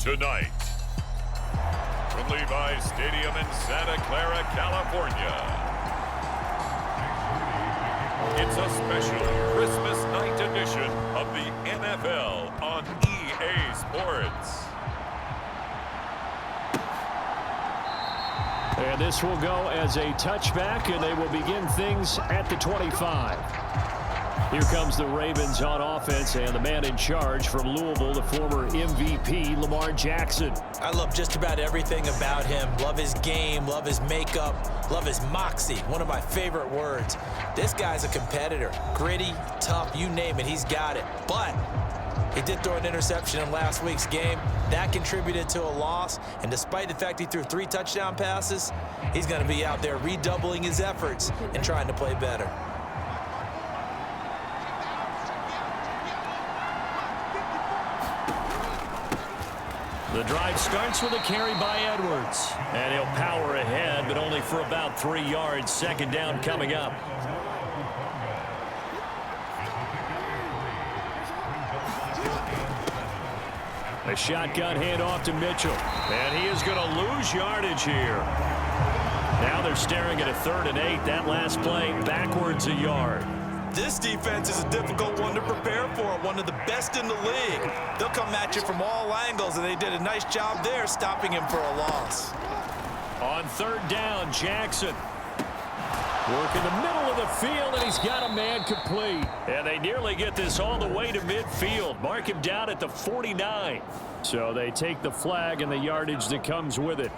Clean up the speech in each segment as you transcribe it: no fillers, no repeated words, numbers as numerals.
Tonight, from Levi's Stadium in Santa Clara, California, it's a special Christmas night edition of the NFL on EA Sports. And this will go as a touchback, and they will begin things at the 25. Here comes the Ravens on offense, and the man in charge from Louisville, the former MVP, Lamar Jackson. I love just about everything about him. Love his game, love his makeup, love his moxie. One of my favorite words. This guy's a competitor. Gritty, tough, you name it, he's got it. But he did throw an interception in last week's game. That contributed to a loss. And despite the fact he threw 3 touchdown passes, he's going to be out there redoubling his efforts and trying to play better. The drive starts with a carry by Edwards. And he'll power ahead, but only for about 3 yards. Second down coming up. A shotgun handoff to Mitchell. And he is going to lose yardage here. Now they're staring at a 3rd and 8. That last play backwards a yard. This defense is a difficult one to prepare for, one of the best in the league. They'll come at you from all angles, and they did a nice job there stopping him for a loss. On 3rd down, Jackson. Work in the middle of the field, and he's got a man complete. And they nearly get this all the way to midfield. Mark him down at the 49. So they take the flag and the yardage that comes with it.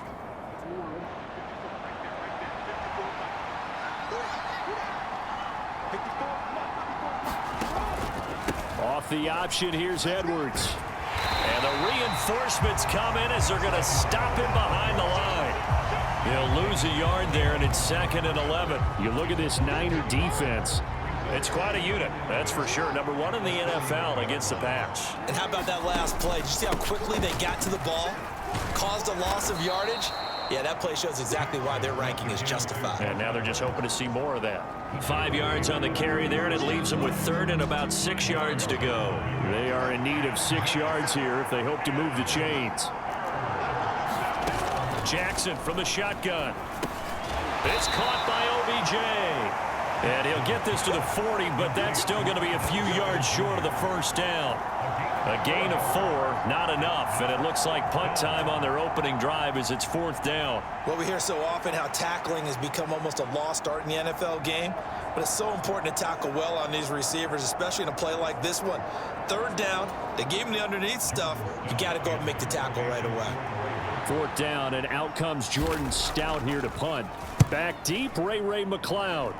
Off the option, here's Edwards. And the reinforcements come in as they're going to stop him behind the line. He'll lose a yard there, and it's 2nd and 11. You look at this Niner defense. It's quite a unit, that's for sure. Number 1 in the NFL against the pass. And how about that last play? Did you see how quickly they got to the ball? Caused a loss of yardage? Yeah, that play shows exactly why their ranking is justified. And now they're just hoping to see more of that. 5 yards on the carry there, and it leaves them with 3rd and about 6 yards to go. They are in need of 6 yards here if they hope to move the chains. Jackson from the shotgun. It's caught by OBJ. And he'll get this to the 40, but that's still going to be a few yards short of the 1st down. A gain of 4, not enough, and it looks like punt time on their opening drive as it's 4th down. Well, we hear so often how tackling has become almost a lost art in the NFL game, but it's so important to tackle well on these receivers, especially in a play like this one. 3rd down, they gave him the underneath stuff. You got to go and make the tackle right away. 4th down, and out comes Jordan Stout here to punt. Back deep, Ray McLeod.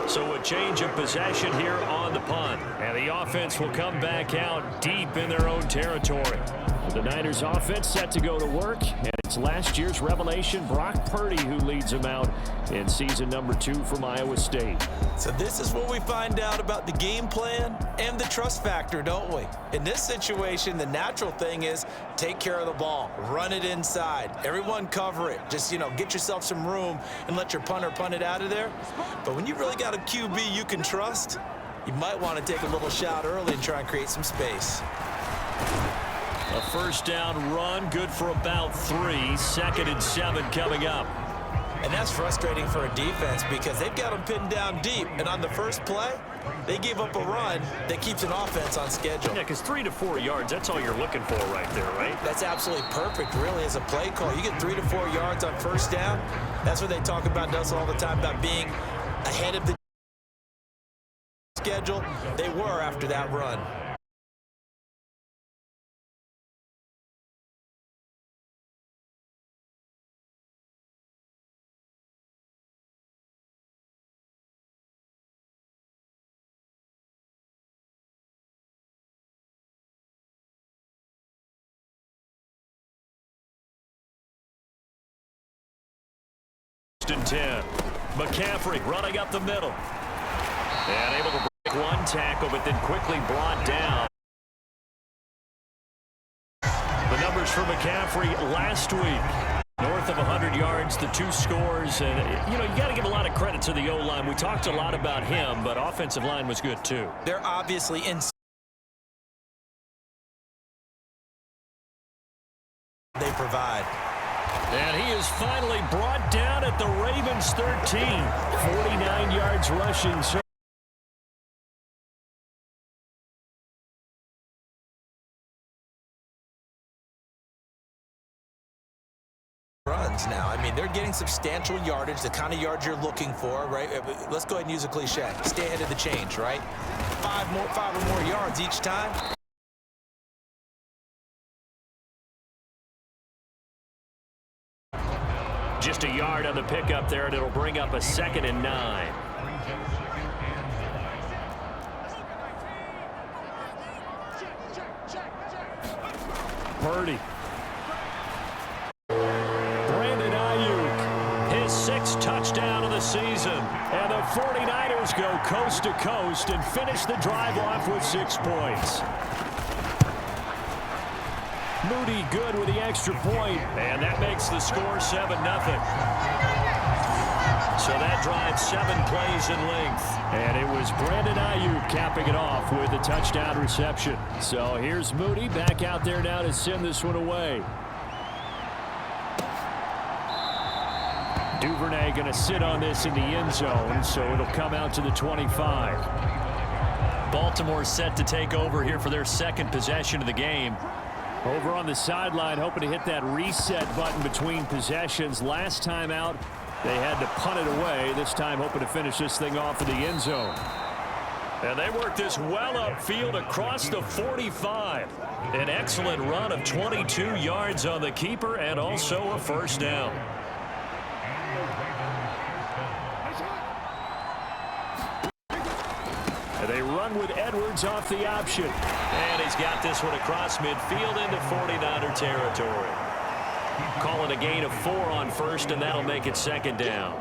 So a change of possession here on the punt. And the offense will come back out deep in their own territory. The Niners offense set to go to work. And it's last year's revelation, Brock Purdy, who leads them out in season number 2 from Iowa State. So this is what we find out about the game plan and the trust factor, don't we? In this situation, the natural thing is take care of the ball. Run it inside. Everyone cover it. Just, get yourself some room and let your punter punt it out of there. But when you really got a QB you can trust, you might want to take a little shot early and try and create some space. A 1st down run, good for about 3. 2nd and 7 coming up. And that's frustrating for a defense because they've got them pinned down deep. And on the first play, they gave up a run that keeps an offense on schedule. Yeah, because 3 to 4 yards, that's all you're looking for right there, right? That's absolutely perfect, really, as a play call. You get 3 to 4 yards on 1st down. That's what they talk about us all the time, about being ahead of the schedule. They were after that run. And 10. McCaffrey running up the middle. And able to break 1 tackle, but then quickly brought down. The numbers for McCaffrey last week. North of 100 yards, the 2 scores. And, you got to give a lot of credit to the O-line. We talked a lot about him, but offensive line was good, too. They're obviously in. They provide. And he is finally brought down at the Ravens 13. 49 yards rushing. Runs now. I mean, they're getting substantial yardage, the kind of yards you're looking for, right? Let's go ahead and use a cliche. Stay ahead of the change, right? 5 or more yards each time. Just a yard on the pickup there, and it'll bring up a 2nd and 9. Purdy. Brandon Ayuk, his 6th touchdown of the season. And the 49ers go coast to coast and finish the drive off with 6 points. Moody good with the extra point, and that makes the score 7-0. So that drive 7 plays in length. And it was Brandon Ayuk capping it off with a touchdown reception. So here's Moody back out there now to send this one away. Duvernay going to sit on this in the end zone, so it'll come out to the 25. Baltimore set to take over here for their 2nd possession of the game. Over on the sideline, hoping to hit that reset button between possessions. Last time out, they had to punt it away. This time, hoping to finish this thing off in the end zone. And they work this well upfield across the 45. An excellent run of 22 yards on the keeper and also a 1st down. They run with Edwards off the option. And he's got this one across midfield into 49er territory. Call it a gain of 4 on 1st, and that'll make it 2nd down.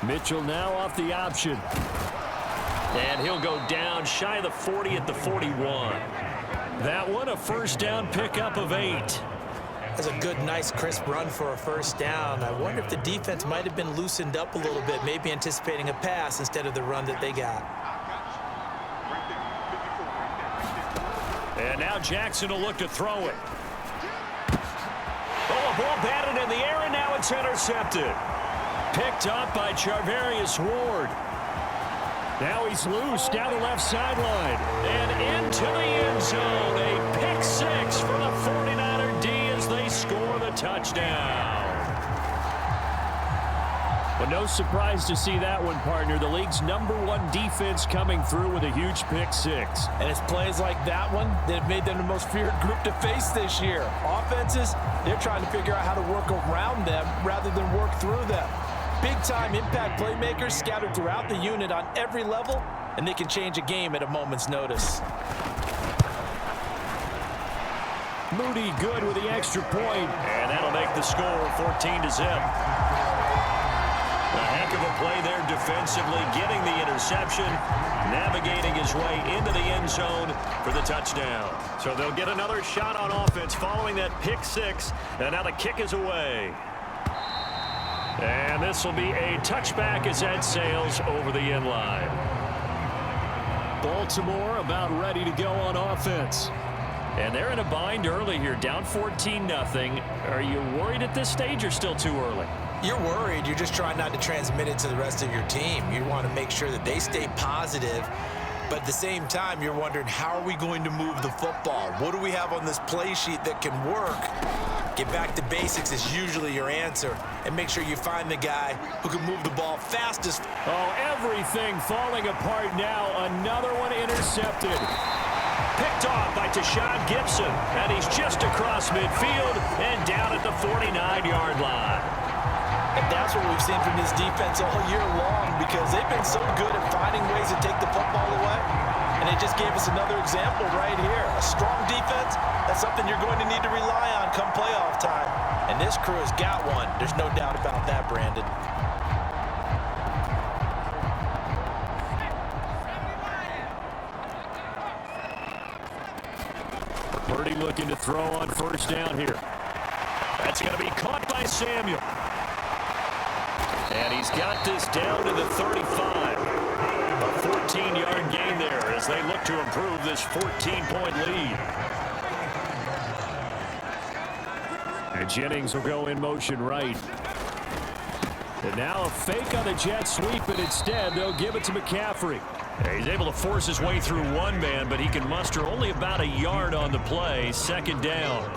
Mitchell now off the option. And he'll go down shy of the 40 at the 41. That one a 1st down pickup of 8. That's a good, nice, crisp run for a 1st down. I wonder if the defense might have been loosened up a little bit, maybe anticipating a pass instead of the run that they got. And now Jackson will look to throw it. Oh, a ball batted in the air, and now it's intercepted. Picked up by Charvarius Ward. Now he's loose down the left sideline. And into the end zone. A pick 6 for the 49er D as they score the touchdown. Well, no surprise to see that one, partner. The league's #1 defense coming through with a huge pick 6. And it's plays like that one that have made them the most feared group to face this year. Offenses, they're trying to figure out how to work around them rather than work through them. Big-time impact playmakers scattered throughout the unit on every level, and they can change a game at a moment's notice. Moody good with the extra point, and that'll make the score 14-0. A heck of a play there defensively, getting the interception, navigating his way into the end zone for the touchdown. So they'll get another shot on offense following that pick 6, and now the kick is away. And this will be a touchback as that sails over the end line. Baltimore about ready to go on offense. And they're in a bind early here, down 14-0. Are you worried at this stage or still too early? You're worried. You're just trying not to transmit it to the rest of your team. You want to make sure that they stay positive. But at the same time, you're wondering, how are we going to move the football? What do we have on this play sheet that can work? Get back to basics is usually your answer. And make sure you find the guy who can move the ball fastest. Oh, everything falling apart now. Another one intercepted. Picked off by Tashawn Gibson. And he's just across midfield and down at the 49-yard line. And that's what we've seen from this defense all year long, because they've been so good at finding ways to take the football away. And they just gave us another example right here. A strong defense, that's something you're going to need to rely on come playoff time. And this crew has got one. There's no doubt about that, Brandon. Purdy looking to throw on first down here. That's going to be caught by Samuel. And he's got this down to the 35. A 14-yard gain there as they look to improve this 14-point lead. And Jennings will go in motion right. And now a fake on the jet sweep, and instead they'll give it to McCaffrey. He's able to force his way through one man, but he can muster only about a yard on the play. Second down.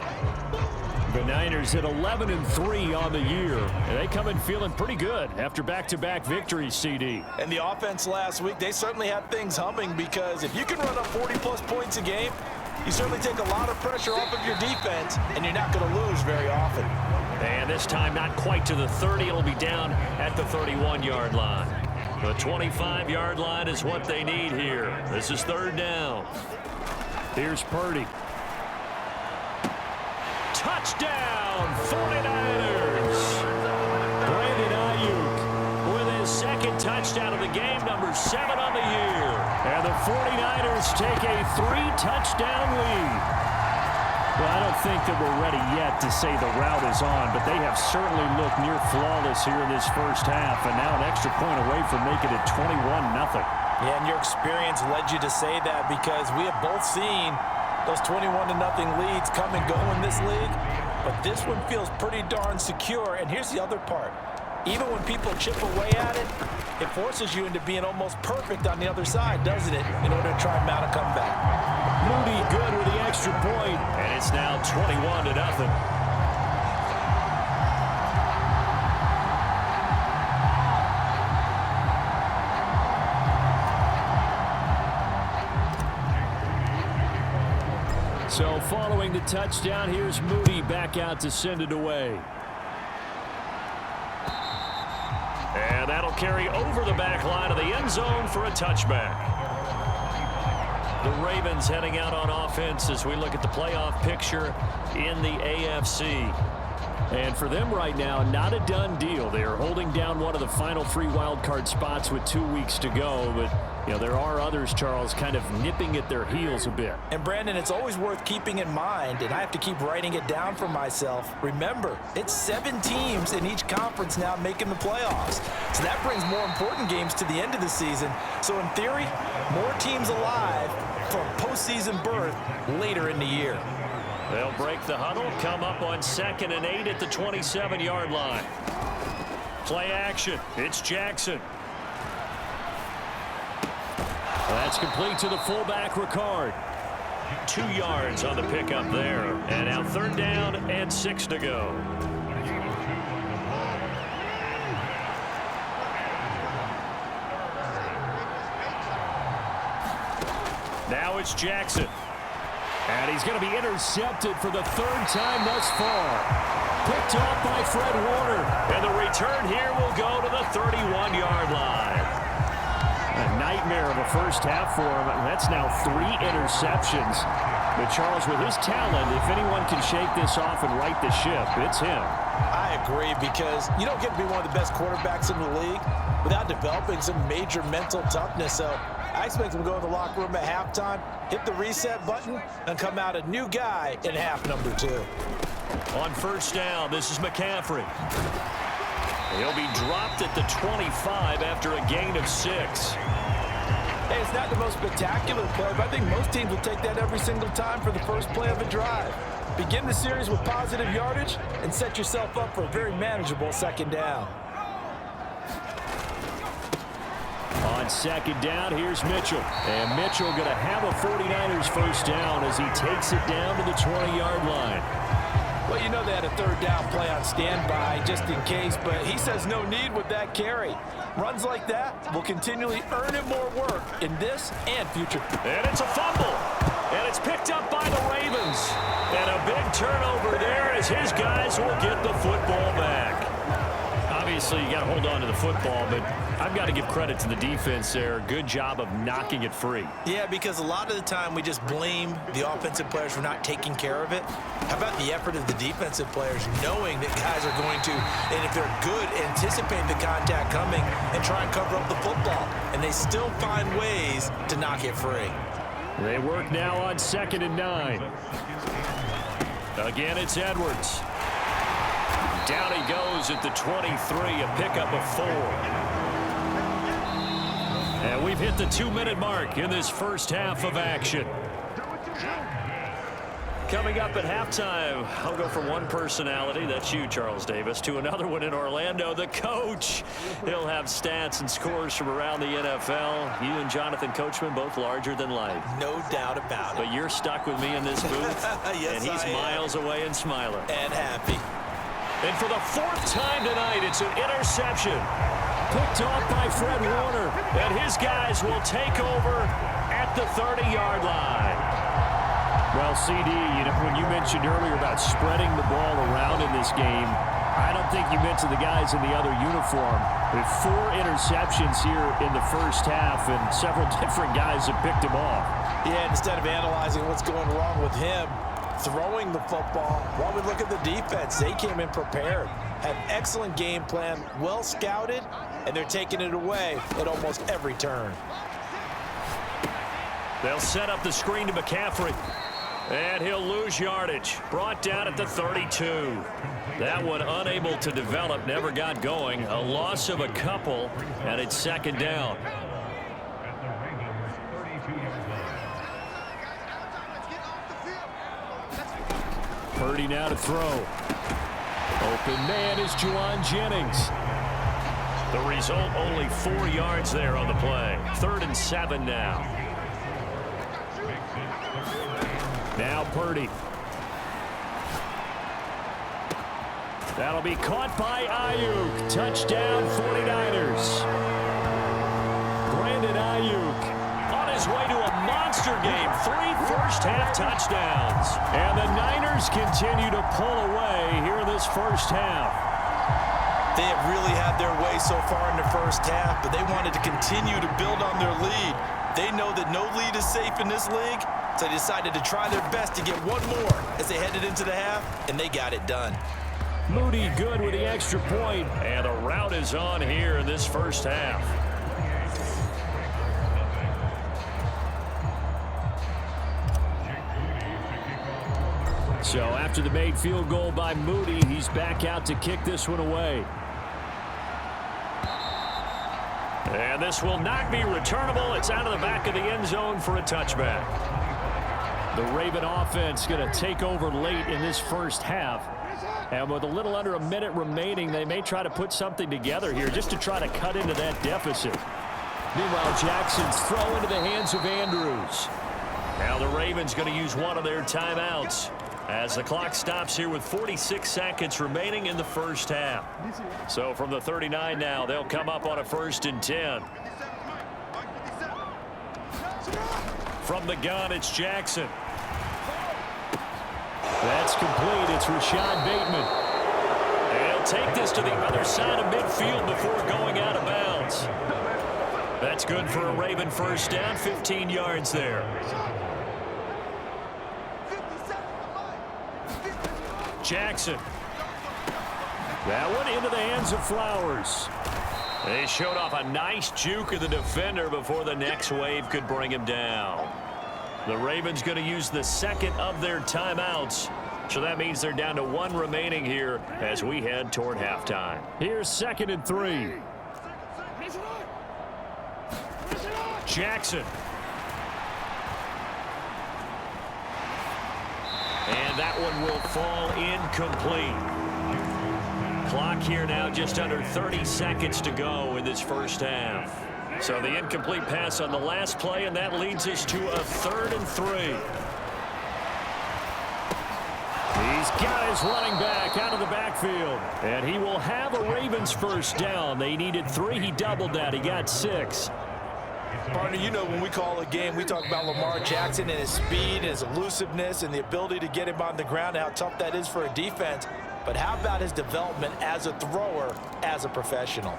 The Niners at 11-3 on the year. And they come in feeling pretty good after back-to-back victories, CD. And the offense last week, they certainly had things humming, because if you can run up 40-plus points a game, you certainly take a lot of pressure off of your defense, and you're not going to lose very often. And this time not quite to the 30. It'll be down at the 31-yard line. The 25-yard line is what they need here. This is third down. Here's Purdy. Touchdown, 49ers. Brandon Ayuk with his second touchdown of the game, number 7 on the year. And the 49ers take a 3-touchdown lead. Well, I don't think that we're ready yet to say the route is on, but they have certainly looked near flawless here in this first half, and now an extra point away from making it 21-0. Yeah, and your experience led you to say that, because we have both seen those 21-0 leads come and go in this league, but this one feels pretty darn secure. And here's the other part. Even when people chip away at it, it forces you into being almost perfect on the other side, doesn't it, in order to try and mount a comeback. Moody good with the extra point, and it's now 21-0. So following the touchdown, here's Moody back out to send it away. And that'll carry over the back line of the end zone for a touchback. The Ravens heading out on offense as we look at the playoff picture in the AFC. And for them right now, not a done deal. They are holding down one of the final 3 wildcard spots with 2 weeks to go. But, you know, there are others, Charles, kind of nipping at their heels a bit. And, Brandon, it's always worth keeping in mind, and I have to keep writing it down for myself. Remember, it's 7 teams in each conference now making the playoffs. So that brings more important games to the end of the season. So, in theory, more teams alive for a postseason berth later in the year. They'll break the huddle, come up on 2nd and 8 at the 27-yard line. Play action. It's Jackson. That's complete to the fullback, Ricard. 2 yards on the pickup there. And now third down and 6 to go. Now it's Jackson. And he's going to be intercepted for the 3rd time thus far. Picked off by Fred Warner. And the return here will go to the 31-yard line. A nightmare of a first half for him. That's now 3 interceptions. But Charles, with his talent, if anyone can shake this off and right the ship, it's him. I agree, because you don't get to be one of the best quarterbacks in the league without developing some major mental toughness. So I expect him to go in the locker room at halftime, hit the reset button, and come out a new guy in half number 2. On first down, this is McCaffrey. He'll be dropped at the 25 after a gain of 6. Hey, it's not the most spectacular play, but I think most teams will take that every single time for the first play of a drive. Begin the series with positive yardage and set yourself up for a very manageable second down. On second down, here's Mitchell. And Mitchell going to have a 49ers first down as he takes it down to the 20-yard line. Well, you know they had a third down play on standby just in case, but he says no need with that carry. Runs like that will continually earn him more work in this and future. And it's a fumble. And it's picked up by the Ravens. And a big turnover there as his guys will get the football back. obviously, you got to hold on to the football, but I've got to give credit to the defense there. Good job of knocking it free. Yeah, because a lot of the time we just blame the offensive players for not taking care of it. How about the effort of the defensive players knowing that guys are going to, and if they're good, anticipate the contact coming and try and cover up the football. And they still find ways to knock it free. They work now on 2nd and 9. Again, it's Edwards. Down he goes at the 23, a pickup of 4. And we've hit the 2-minute mark in this first half of action. Coming up at halftime, I'll go from one personality, that's you, Charles Davis, to another one in Orlando, the coach. He'll have stats and scores from around the NFL. You and Jonathan Coachman, both larger than life. No doubt about it. But you're stuck with me in this booth, yes, and he's miles away and smiling. And happy. And for the 4th time tonight, it's an interception. Picked off by Fred Warner, and his guys will take over at the 30-yard line. Well, CD, when you mentioned earlier about spreading the ball around in this game, I don't think you mentioned the guys in the other uniform. With 4 interceptions here in the first half, and several different guys have picked him off. Yeah, instead of analyzing what's going wrong with him, throwing the football, while we look at the defense, they came in prepared, had excellent game plan, well scouted, and they're taking it away at almost every turn. They'll set up the screen to McCaffrey. And he'll lose yardage. Brought down at the 32. That one unable to develop, never got going. A loss of a couple, and it's 2nd down. Purdy now to throw. Open man is Juwan Jennings. The result, only 4 yards there on the play. 3rd and 7 now. Now Purdy. That'll be caught by Ayuk. Touchdown 49ers. Brandon Ayuk on his way to a monster game. 3 first-half touchdowns. And the Niners continue to pull away here in this first half. They have really had their way so far in the first half, but they wanted to continue to build on their lead. They know that no lead is safe in this league, so they decided to try their best to get one more as they headed into the half, and they got it done. Moody good with the extra point, and a rout is on here in this first half. So after the made field goal by Moody, he's back out to kick this one away. And this will not be returnable. It's out of the back of the end zone for a touchback. The Raven offense going to take over late in this first half. And with a little under a minute remaining, they may try to put something together here just to try to cut into that deficit. Meanwhile, Jackson's throw into the hands of Andrews. Now the Ravens going to use one of their timeouts as the clock stops here with 46 seconds remaining in the first half. So from the 39 now, they'll come up on a 1st and 10. From the gun, it's Jackson. That's complete. It's Rashad Bateman. And he'll take this to the other side of midfield before going out of bounds. That's good for a Raven first down, 15 yards there. Jackson. That one into the hands of Flowers. They showed off a nice juke of the defender before the next wave could bring him down. The Ravens going to use the second of their timeouts. So that means they're down to 1 remaining here as we head toward halftime. Here's 2nd and 3. Jackson. And that one will fall incomplete. Clock here now just under 30 seconds to go in this first half. So the incomplete pass on the last play, and that leads us to a 3rd and 3. He's got his running back out of the backfield. And he will have a Ravens first down. They needed 3. He doubled that. He got 6. Partner, you know when we call a game, we talk about Lamar Jackson and his speed and his elusiveness and the ability to get him on the ground and how tough that is for a defense. but how about his development as a thrower, as a professional?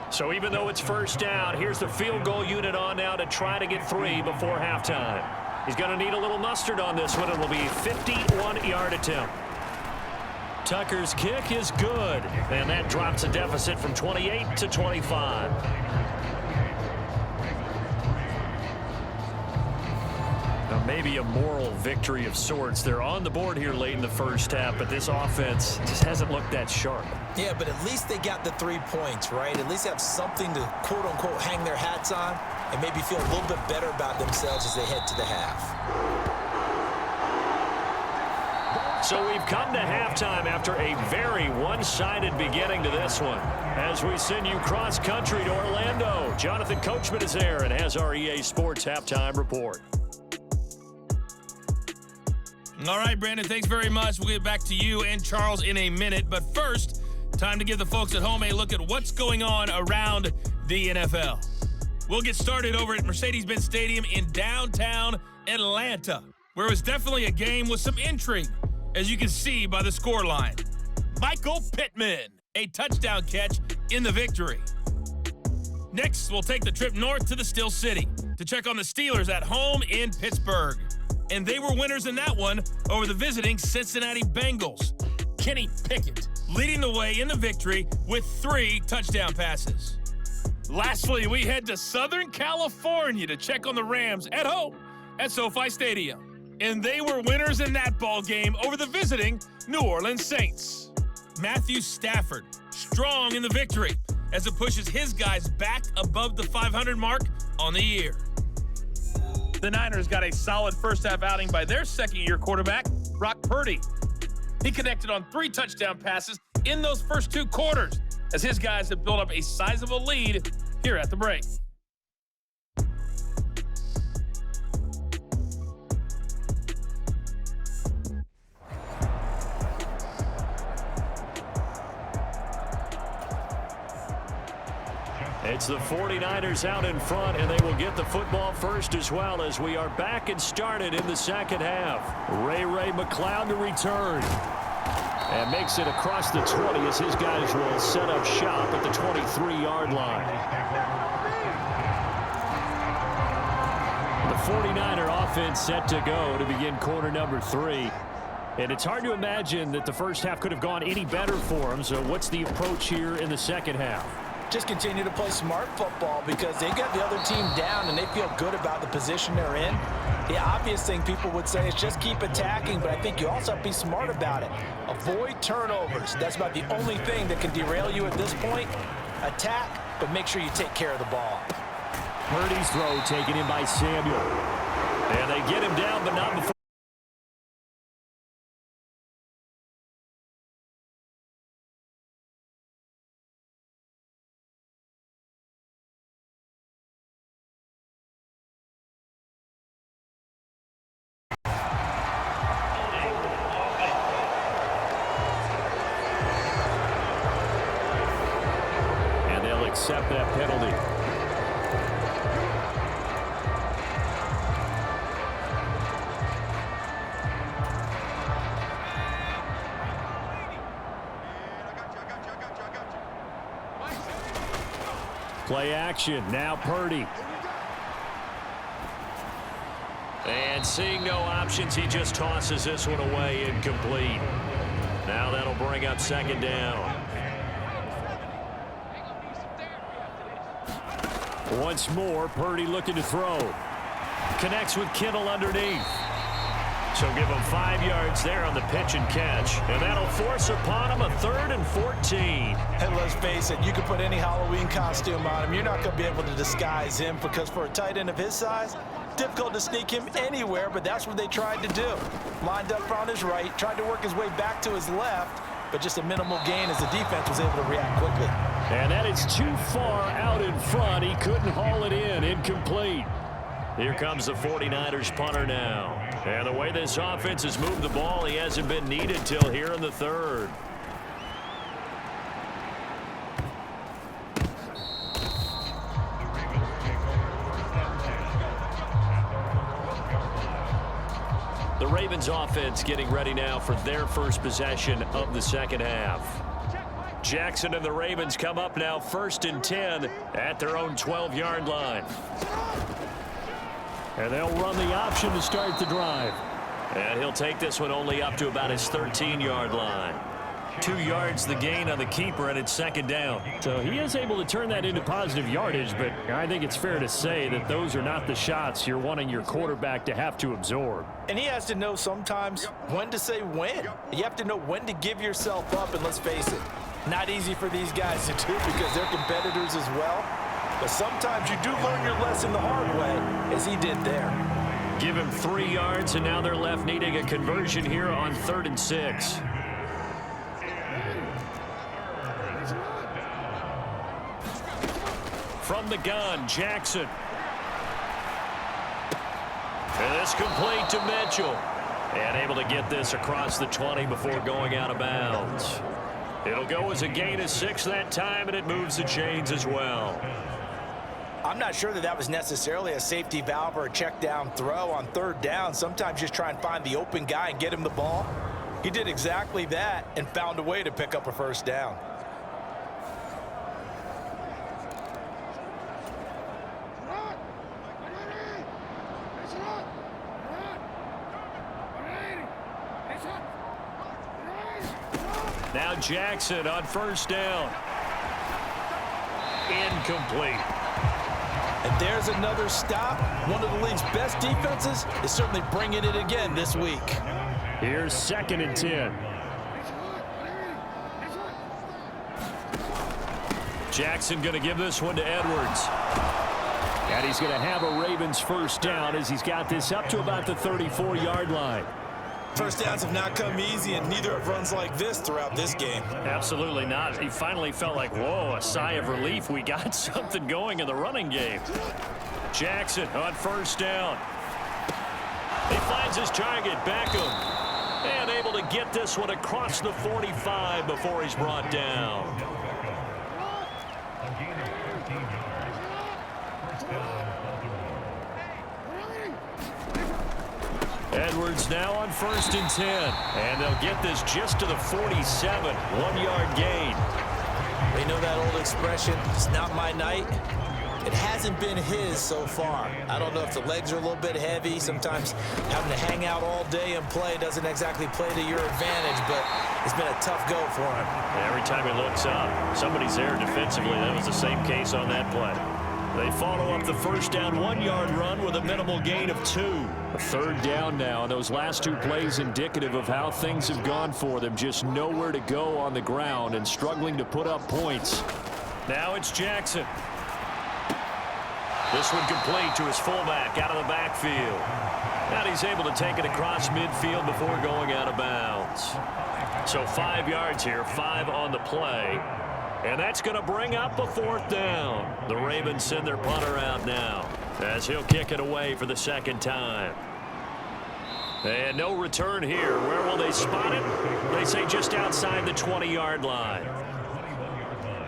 So even though it's first down, here's the field goal unit on now to try to get 3 before halftime. He's going to need a little mustard on this one. It'll be a 51-yard attempt. Tucker's kick is good, and that drops a deficit from 28 to 25. Now maybe a moral victory of sorts. They're on the board here late in the first half, but this offense just hasn't looked that sharp. Yeah, but at least they got the 3 points, right? At least have something to, quote-unquote, hang their hats on and maybe feel a little bit better about themselves as they head to the half. So we've come to halftime after a very one-sided beginning to this one. As we send you cross-country to Orlando, Jonathan Coachman is there and has our EA Sports halftime report. All right, Brandon, thanks very much. We'll get back to you and Charles in a minute. But first, time to give the folks at home a look at what's going on around the NFL. We'll get started over at Mercedes-Benz Stadium in downtown Atlanta, where it was definitely a game with some intrigue, as you can see by the scoreline. Michael Pittman, a touchdown catch in the victory. Next, we'll take the trip north to the Steel City to check on the Steelers at home in Pittsburgh. And they were winners in that one over the visiting Cincinnati Bengals. Kenny Pickett leading the way in the victory with 3 touchdown passes. Lastly, we head to Southern California to check on the Rams at home at SoFi Stadium. And they were winners in that ball game over the visiting New Orleans Saints. Matthew Stafford strong in the victory as it pushes his guys back above the 500 mark on the year. The Niners got a solid first-half outing by their second-year quarterback, Brock Purdy. He connected on 3 touchdown passes in those first 2 quarters as his guys have built up a sizable lead here at the break. It's the 49ers out in front, and they will get the football first as well as we are back and started in the second half. Ray McCloud to return. And makes it across the 20 as his guys will set up shop at the 23-yard line. The 49er offense set to go to begin quarter number 3. And it's hard to imagine that the first half could have gone any better for them. So what's the approach here in the second half? Just continue to play smart football because they got the other team down and they feel good about the position they're in. The obvious thing people would say is just keep attacking, but I think you also have to be smart about it. Avoid turnovers. That's about the only thing that can derail you at this point. Attack, but make sure you take care of the ball. Purdy's throw taken in by Samuel. And they get him down, but not before. Accept that penalty. Play action. Now Purdy. And seeing no options, he just tosses this one away incomplete. Now that'll bring up second down. Once more, Purdy looking to throw. Connects with Kittle underneath. So give him 5 yards there on the pitch and catch. And that'll force upon him a 3rd and 14. And let's face it, you can put any Halloween costume on him. You're not going to be able to disguise him because for a tight end of his size, difficult to sneak him anywhere, but that's what they tried to do. Lined up on his right, tried to work his way back to his left, but just a minimal gain as the defense was able to react quickly. And that is too far out in front. He couldn't haul it in. Incomplete. Here comes the 49ers punter now. And the way this offense has moved the ball, he hasn't been needed till here in the 3rd. The Ravens offense getting ready now for their first possession of the second half. Jackson and the Ravens come up now 1st and 10 at their own 12-yard line. And they'll run the option to start the drive. And he'll take this one only up to about his 13-yard line. 2 yards the gain on the keeper, and it's 2nd down. So he is able to turn that into positive yardage, but I think it's fair to say that those are not the shots you're wanting your quarterback to have to absorb. And he has to know sometimes when to say when. You have to know when to give yourself up, and let's face it, not easy for these guys to do because they're competitors as well. But sometimes you do learn your lesson the hard way, as he did there. Give him 3 yards, and now they're left needing a conversion here on 3rd and 6. From the gun, Jackson. And this complete to Mitchell. And able to get this across the 20 before going out of bounds. It'll go as a gain of 6 that time, and it moves the chains as well. I'm not sure that was necessarily a safety valve or a check down throw on 3rd down. Sometimes just try and find the open guy and get him the ball. He did exactly that and found a way to pick up a 1st down. Now Jackson on 1st down. Incomplete. And there's another stop. One of the league's best defenses is certainly bringing it again this week. Here's 2nd and 10. Jackson going to give this one to Edwards. And he's going to have a Ravens 1st down as he's got this up to about the 34-yard line. 1st downs have not come easy, and neither have runs like this throughout this game. Absolutely not. He finally felt like, whoa, a sigh of relief. We got something going in the running game. Jackson on 1st down. He finds his target, Beckham. And able to get this one across the 45 before he's brought down. Edwards now on 1st and 10. And they'll get this just to the 47. 1-yard gain. They know that old expression, it's not my night. It hasn't been his so far. I don't know if the legs are a little bit heavy. Sometimes having to hang out all day and play doesn't exactly play to your advantage, but it's been a tough go for him. Every time he looks up, somebody's there defensively. That was the same case on that play. They follow up the 1st down 1-yard run with a minimal gain of 2. A 3rd down now, and those last 2 plays indicative of how things have gone for them. Just nowhere to go on the ground and struggling to put up points. Now it's Jackson. This one complete to his fullback out of the backfield. And he's able to take it across midfield before going out of bounds. So 5 yards here, 5 on the play. And that's going to bring up a 4th down. The Ravens send their punter out now as he'll kick it away for the 2nd time. And no return here. Where will they spot it? They say just outside the 20-yard line.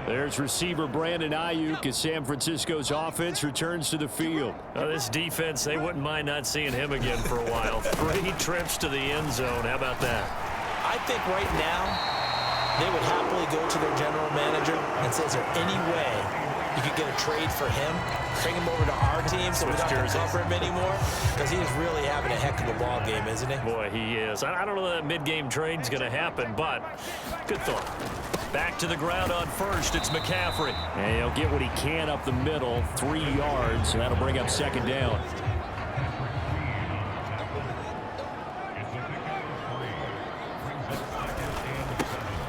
There's receiver Brandon Ayuk as San Francisco's offense returns to the field. This defense, they wouldn't mind not seeing him again for a while. 3 trips to the end zone. How about that? I think right now they would happily go to their general manager and say, is there any way you could get a trade for him, bring him over to our team so we don't have to cover him anymore? Because he is really having a heck of a ball game, isn't he? Boy, he is. I don't know that mid-game trade's going to happen, but good thought. Back to the ground on 1st. It's McCaffrey. And he'll get what he can up the middle, 3 yards, and that'll bring up 2nd down.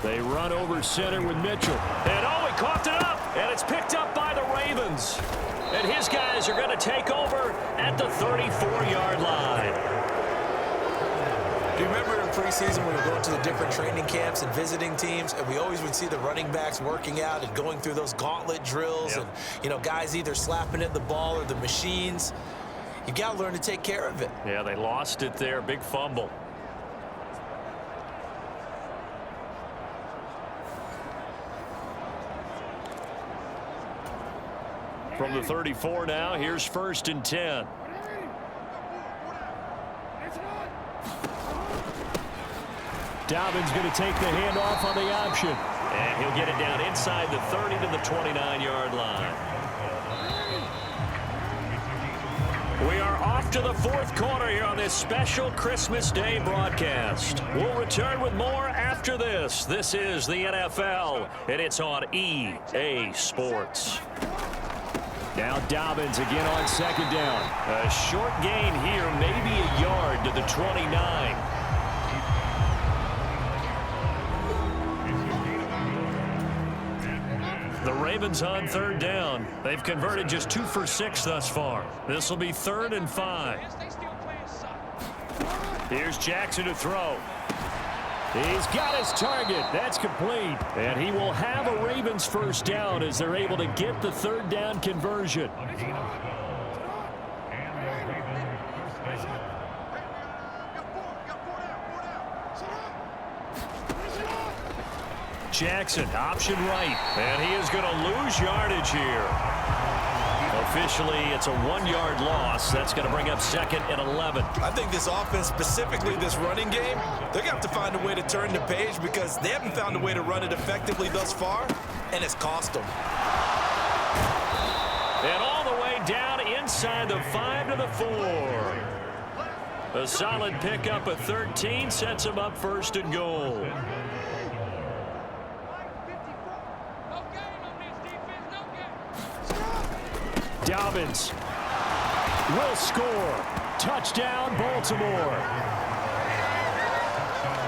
They run over center with Mitchell. And oh, he coughed it up. And it's picked up by the Ravens. And his guys are going to take over at the 34-yard line. Do you remember in preseason when we were going to the different training camps and visiting teams, and we always would see the running backs working out and going through those gauntlet drills, and, you know, guys either slapping at the ball or the machines. You got to learn to take care of it. Yeah, they lost it there. Big fumble. From the 34 now, here's 1st and 10. Dobbins going to take the handoff on the option. And he'll get it down inside the 30 to the 29-yard line. We are off to the fourth quarter here on this special Christmas Day broadcast. We'll return with more after this. This is the NFL, and it's on EA Sports. Now Dobbins again on second down. A short gain here, maybe a yard to the 29. The Ravens on third down. They've converted just 2 for 6 thus far. This will be 3rd and 5. Here's Jackson to throw. He's got his target. That's complete. And he will have a Ravens first down as they're able to get the third down conversion. Jackson, option right. And he is going to lose yardage here. Officially, it's a 1-yard loss. That's going to bring up 2nd and 11. I think this offense, specifically this running game, they're going to have to find a way to turn the page because they haven't found a way to run it effectively thus far, and it's cost them. And all the way down inside the 5 to the 4. A solid pickup of 13 sets him up 1st and goal. Dobbins will score. Touchdown, Baltimore.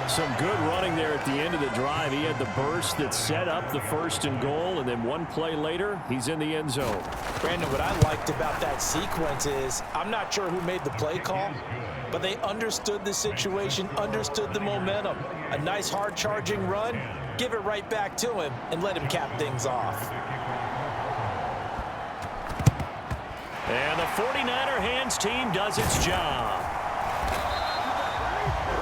Some good running there at the end of the drive. He had the burst that set up the 1st and goal, and then one play later, he's in the end zone. Brandon, what I liked about that sequence is I'm not sure who made the play call, but they understood the situation, understood the momentum. A nice hard-charging run, give it right back to him, and let him cap things off. And the 49er hands team does its job.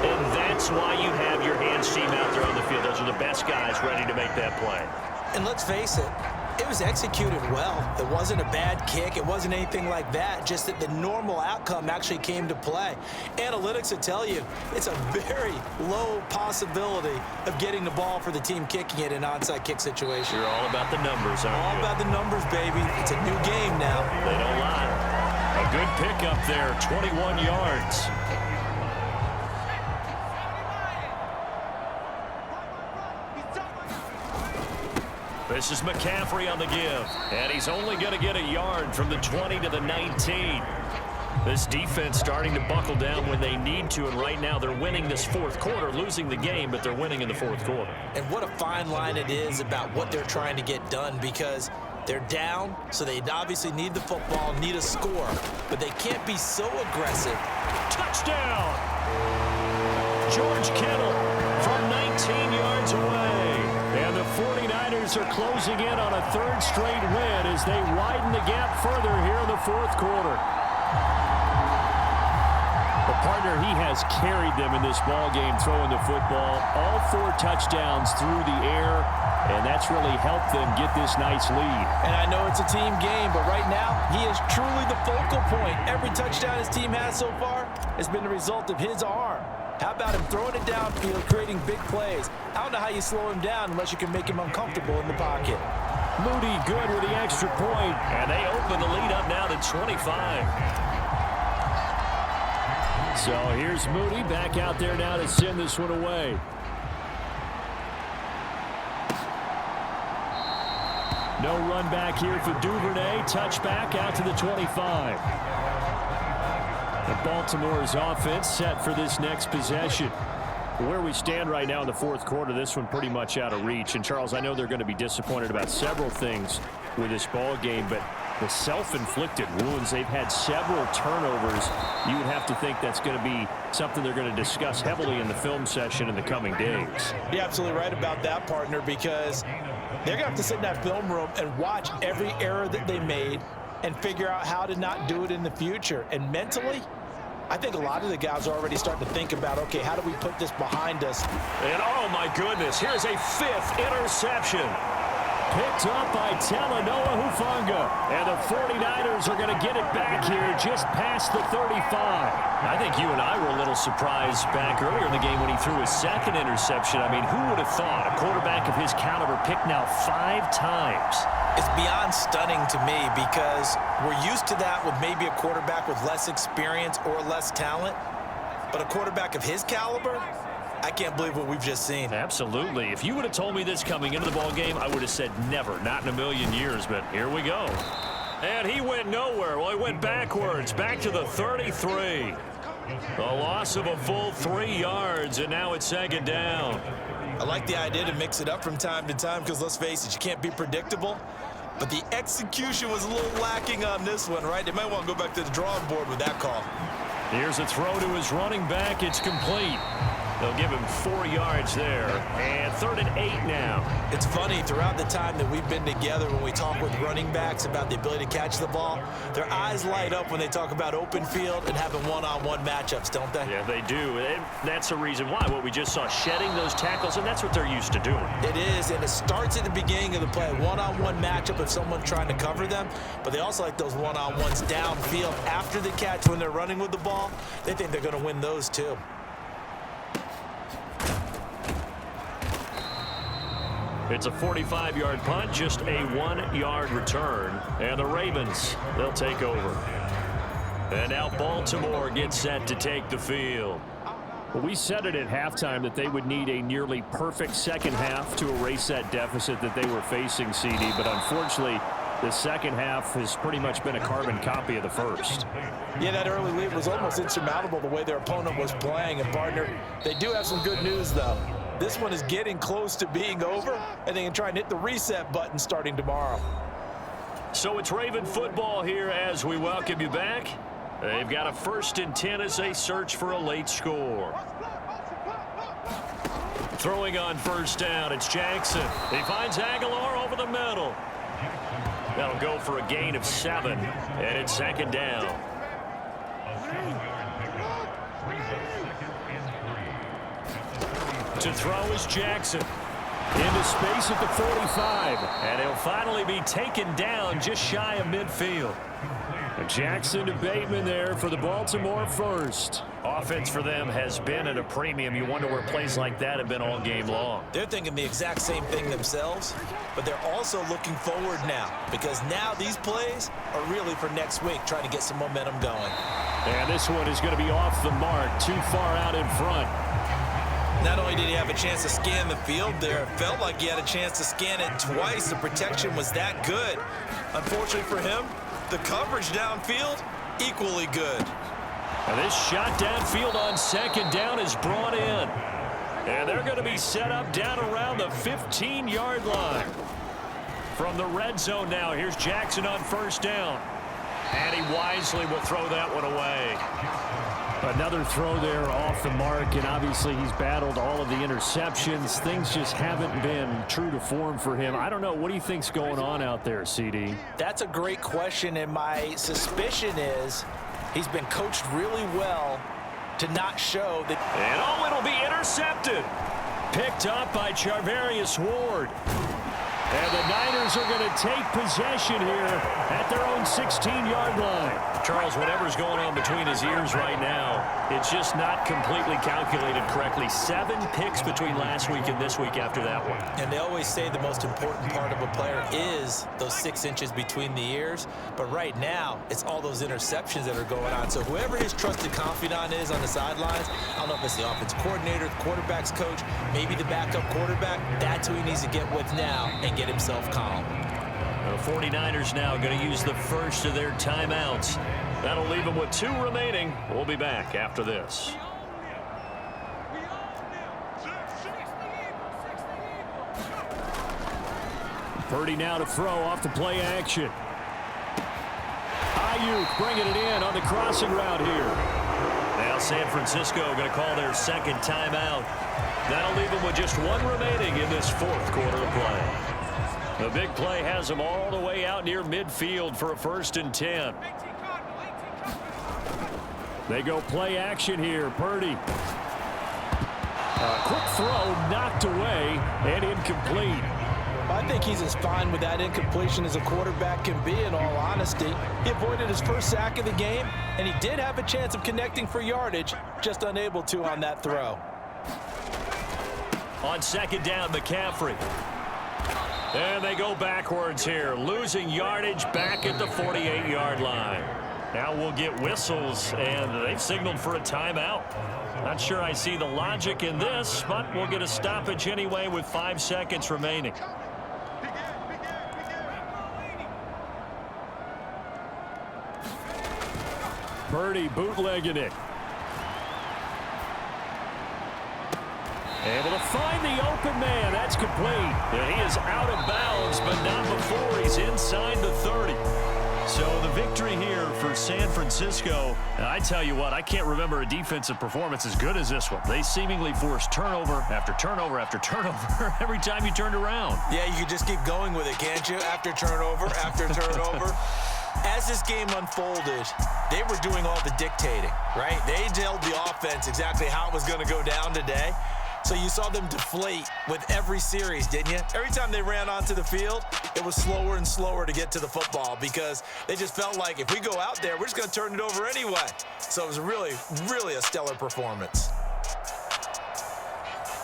And that's why you have your hands team out there on the field. Those are the best guys ready to make that play. And let's face it, it was executed well. It wasn't a bad kick. It wasn't anything like that. Just that the normal outcome actually came to play. Analytics will tell you it's a very low possibility of getting the ball for the team kicking it in an onside kick situation. You're all about the numbers, aren't you? All about the numbers, baby. It's a new game now. They don't lie. A good pickup there, 21 yards. This is McCaffrey on the give, and he's only going to get a yard from the 20 to the 19. This defense starting to buckle down when they need to, and right now they're winning this fourth quarter, losing the game, but they're winning in the fourth quarter. And what a fine line it is about what they're trying to get done, because they're down, so they obviously need the football, need a score, but they can't be so aggressive. Touchdown! George Kittle from 19 yards away. And the 49ers are closing in on a 3rd straight win as they widen the gap further here in the fourth quarter. The partner, he has carried them in this ball game throwing the football. All 4 touchdowns through the air, and that's really helped them get this nice lead. And I know it's a team game, but right now, he is truly the focal point. Every touchdown his team has so far has been the result of his arm. How about him throwing it downfield, creating big plays? I don't know how you slow him down unless you can make him uncomfortable in the pocket. Moody good with the extra point. And they open the lead up now to 25. So here's Moody back out there now to send this one away. No run back here for Duvernay. Touchback out to the 25. The Baltimore's offense set for this next possession. Where we stand right now in the fourth quarter, this one pretty much out of reach. And, Charles, I know they're going to be disappointed about several things with this ball game, but the self-inflicted wounds, they've had several turnovers. You would have to think that's going to be something they're going to discuss heavily in the film session in the coming days. You're absolutely right about that, partner, because they're going to have to sit in that film room and watch every error that they made and figure out how to not do it in the future. And mentally, I think a lot of the guys are already starting to think about, okay, how do we put this behind us? And, oh, my goodness, here's a 5th interception. picked up by Talanoa Hufanga. And the 49ers are going to get it back here just past the 35. I think you and I were a little surprised back earlier in the game when he threw his second interception. I mean, who would have thought a quarterback of his caliber picked now 5 times? It's beyond stunning to me because we're used to that with maybe a quarterback with less experience or less talent. But a quarterback of his caliber, I can't believe what we've just seen. Absolutely. If you would have told me this coming into the ball game, I would have said never, not in a million years, but here we go. And he went nowhere. Well, he went backwards, back to the 33. A loss of a full 3 yards, and now it's second down. I like the idea to mix it up from time to time because, let's face it, you can't be predictable. But the execution was a little lacking on this one, right? They might want to go back to the drawing board with that call. Here's a throw to his running back. It's complete. They'll give him 4 yards there. And 3rd and 8 now. It's funny, throughout the time that we've been together, when we talk with running backs about the ability to catch the ball, their eyes light up when they talk about open field and having one-on-one matchups, don't they? Yeah, they do. And that's the reason why. What we just saw, shedding those tackles, and that's what they're used to doing. It is, and it starts at the beginning of the play. One-on-one matchup if someone's trying to cover them, but they also like those one-on-ones downfield after the catch when they're running with the ball. They think they're going to win those too. It's a 45-yard punt, just a 1-yard return. And the Ravens, they'll take over. And now Baltimore gets set to take the field. Well, we said it at halftime that they would need a nearly perfect second half to erase that deficit that they were facing, CD. But unfortunately, the second half has pretty much been a carbon copy of the first. Yeah, that early lead was almost insurmountable the way their opponent was playing. And, partner, they do have some good news, though. This one is getting close to being over, and they can try and hit the reset button starting tomorrow. So it's Raven football here as we welcome you back. They've got a 1st and 10 as they search for a late score. Throwing on 1st down, it's Jackson. He finds Aguilar over the middle. That'll go for a gain of 7, and it's 2nd down. To throw is Jackson. Into space at the 45. And he'll finally be taken down just shy of midfield. Jackson to Bateman there for the Baltimore 1st. Offense for them has been at a premium. You wonder where plays like that have been all game long. They're thinking the exact same thing themselves, but they're also looking forward now because now these plays are really for next week, trying to get some momentum going. And this one is going to be off the mark, too far out in front. Not only did he have a chance to scan the field there, it felt like he had a chance to scan it twice. The protection was that good. Unfortunately for him, the coverage downfield, equally good. And this shot downfield on 2nd down is brought in. And they're going to be set up down around the 15-yard line. From the red zone now, here's Jackson on 1st down. And he wisely will throw that one away. Another throw there off the mark, and obviously he's battled all of the interceptions. Things just haven't been true to form for him. I don't know. What do you think's going on out there, CD? That's a great question, and my suspicion is he's been coached really well to not show that. And oh, it'll be intercepted. Picked up by Charvarius Ward. And the Niners are going to take possession here at their own 16-yard line. Charles, whatever's going on between his ears right now, it's just not completely calculated correctly. 7 picks between last week and this week after that one. And they always say the most important part of a player is those 6 inches between the ears. But right now, it's all those interceptions that are going on. So whoever his trusted confidant is on the sidelines, I don't know if it's the offensive coordinator, the quarterback's coach, maybe the backup quarterback, that's who he needs to get with now and get himself calm. The 49ers now going to use the first of their timeouts. That'll leave them with 2 remaining. We'll be back after this. Purdy now to throw off the play action. Ayuk bringing it in on the crossing route here. Now San Francisco going to call their 2nd timeout. That'll leave them with just 1 remaining in this 4th quarter of play. The big play has them all the way out near midfield for a 1st and 10. They go play action here. Purdy. A quick throw knocked away and incomplete. My I think he's as fine with that incompletion as a quarterback can be, in all honesty. He avoided his first sack of the game, and he did have a chance of connecting for yardage, just unable to on that throw. On second down, McCaffrey. And they go backwards here, losing yardage back at the 48-yard line. Now we'll get whistles, and they've signaled for a timeout. Not sure I see the logic in this, but we'll get a stoppage anyway with 5 seconds remaining. Purdy bootlegging it. Able to find the open man. That's complete. Yeah, he is out of bounds, but not before he's inside the 30. So the victory here for San Francisco. And I tell you what, I can't remember a defensive performance as good as this one. They seemingly forced turnover after turnover after turnover every time you turned around. Yeah, you can just keep going with it, can't you? After turnover, after turnover. As this game unfolded, they were doing all the dictating, right? They told the offense exactly how it was going to go down today. So you saw them deflate with every series, didn't you? Every time they ran onto the field, it was slower and slower to get to the football because they just felt like if we go out there, we're just going to turn it over anyway. So it was really, really a stellar performance.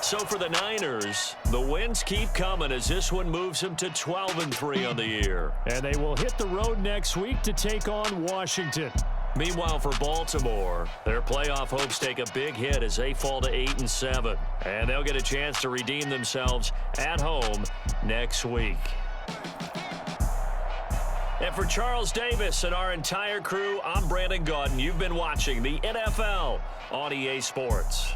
So for the Niners, the wins keep coming as this one moves them to 12-3 on the year. And they will hit the road next week to take on Washington. Meanwhile, for Baltimore, their playoff hopes take a big hit as they fall to 8-7. And they'll get a chance to redeem themselves at home next week. And for Charles Davis and our entire crew, I'm Brandon Gaudin. You've been watching the NFL on EA Sports.